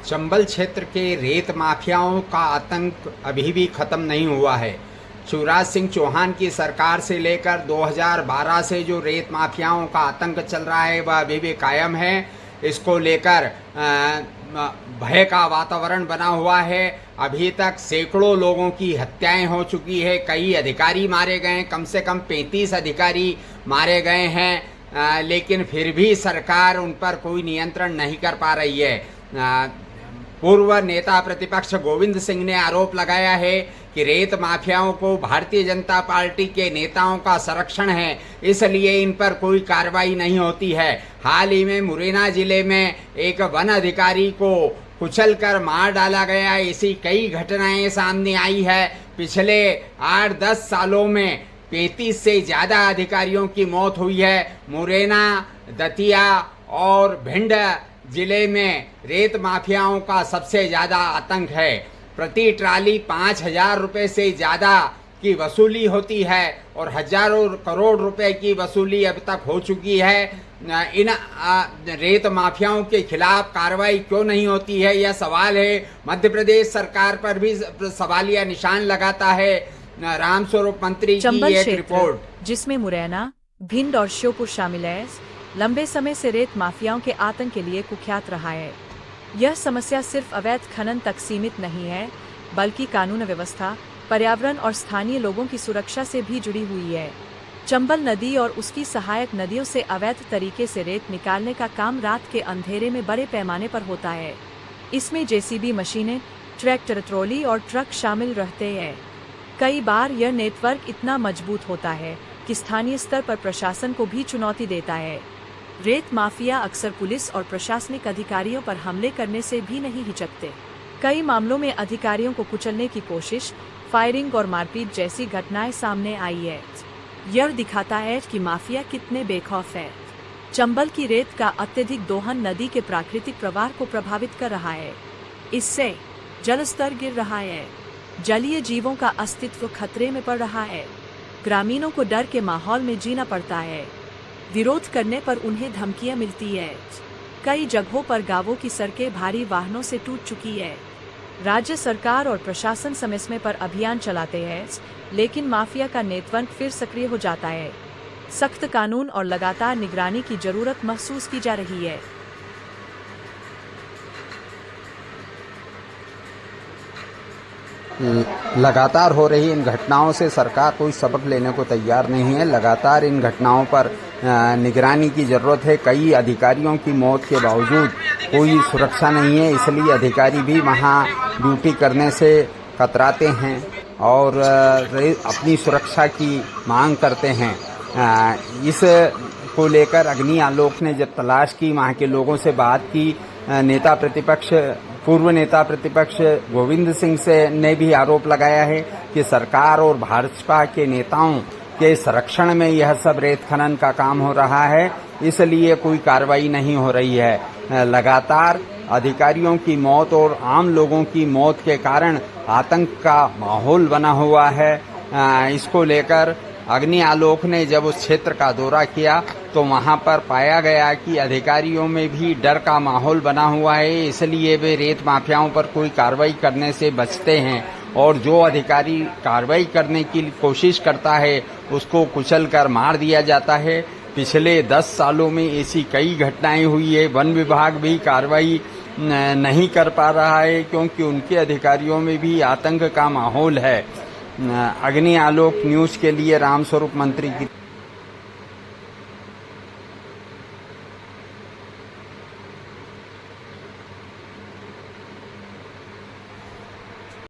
चंबल क्षेत्र के रेत माफियाओं का आतंक अभी भी खत्म नहीं हुआ है। शिवराज सिंह चौहान की सरकार से लेकर 2012 से जो रेत माफियाओं का आतंक चल रहा है वह अभी भी कायम है। इसको लेकर भय का वातावरण बना हुआ है। अभी तक सैकड़ों लोगों की हत्याएं हो चुकी है, कई अधिकारी मारे गए हैं, कम से कम 35 अधिकारी मारे गए हैं, लेकिन फिर भी सरकार उन पर कोई नियंत्रण नहीं कर पा रही है। पूर्व नेता प्रतिपक्ष गोविंद सिंह ने आरोप लगाया है कि रेत माफियाओं को भारतीय जनता पार्टी के नेताओं का संरक्षण है, इसलिए इन पर कोई कार्रवाई नहीं होती है। हाल ही में मुरैना जिले में एक वन अधिकारी को कुचलकर मार डाला गया, ऐसी कई घटनाएं सामने आई है। पिछले 8-10 सालों में 35 से ज़्यादा अधिकारियों की मौत हुई है। मुरैना, दतिया और भिंड जिले में रेत माफियाओं का सबसे ज़्यादा आतंक है। प्रति ट्राली 5,000 रुपये से ज़्यादा की वसूली होती है और हजारों करोड़ रुपए की वसूली अब तक हो चुकी है। इन रेत माफियाओं के खिलाफ कार्रवाई क्यों नहीं होती है, यह सवाल है। मध्य प्रदेश सरकार पर भी सवालिया निशान लगाता है। रामस्वरूप मंत्री की एक रिपोर्ट, जिसमें मुरैना, भिंड और श्योपुर शामिल है, लंबे समय से रेत माफियाओं के आतंक के लिए कुख्यात रहा है। यह समस्या सिर्फ अवैध खनन तक सीमित नहीं है, बल्कि कानून व्यवस्था, पर्यावरण और स्थानीय लोगों की सुरक्षा से भी जुड़ी हुई है। चंबल नदी और उसकी सहायक नदियों से अवैध तरीके से रेत निकालने का काम रात के अंधेरे में बड़े पैमाने पर होता है। इसमें जेसीबी मशीनें, ट्रैक्टर, ट्रॉली और ट्रक शामिल रहते हैं। कई बार यह नेटवर्क इतना मजबूत होता है कि स्थानीय स्तर पर प्रशासन को भी चुनौती देता है। रेत माफिया अक्सर पुलिस और प्रशासनिक अधिकारियों पर हमले करने से भी नहीं हिचकते। कई मामलों में अधिकारियों को कुचलने की कोशिश, फायरिंग और मारपीट जैसी घटनाएं सामने आई है। यह दिखाता है कि माफिया कितने बेखौफ है। चंबल की रेत का अत्यधिक दोहन नदी के प्राकृतिक प्रवाह को प्रभावित कर रहा है। इससे जलस्तर गिर रहा है, जलीय जीवों का अस्तित्व खतरे में पड़ रहा है। ग्रामीणों को डर के माहौल में जीना पड़ता है। विरोध करने पर उन्हें धमकियां मिलती है। कई जगहों पर गांवों की सड़कें भारी वाहनों से टूट चुकी है। राज्य सरकार और प्रशासन समय समय पर अभियान चलाते हैं, लेकिन माफिया का नेटवर्क फिर सक्रिय हो जाता है। सख्त कानून और लगातार निगरानी की जरूरत महसूस की जा रही है। लगातार हो रही इन घटनाओं से सरकार कोई सबक लेने को तैयार नहीं है। लगातार इन घटनाओं पर निगरानी की जरूरत है। कई अधिकारियों की मौत के बावजूद कोई सुरक्षा नहीं है, इसलिए अधिकारी भी वहां ड्यूटी करने से कतराते हैं और अपनी सुरक्षा की मांग करते हैं। इस को लेकर अग्नि आलोक ने जब तलाश की, वहां के लोगों से बात की, पूर्व नेता प्रतिपक्ष गोविंद सिंह से ने भी आरोप लगाया है कि सरकार और भाजपा के नेताओं के संरक्षण में यह सब रेत खनन का काम हो रहा है, इसलिए कोई कार्रवाई नहीं हो रही है। लगातार अधिकारियों की मौत और आम लोगों की मौत के कारण आतंक का माहौल बना हुआ है। इसको लेकर अग्नि आलोक ने जब उस क्षेत्र का दौरा किया तो वहां पर पाया गया कि अधिकारियों में भी डर का माहौल बना हुआ है, इसलिए वे रेत माफियाओं पर कोई कार्रवाई करने से बचते हैं और जो अधिकारी कार्रवाई करने की कोशिश करता है उसको कुचल कर मार दिया जाता है। पिछले 10 सालों में ऐसी कई घटनाएं हुई है। वन विभाग भी कार्रवाई नहीं कर पा रहा है क्योंकि उनके अधिकारियों में भी आतंक का माहौल है। अग्नि आलोक न्यूज के लिए रामस्वरूप मंत्री की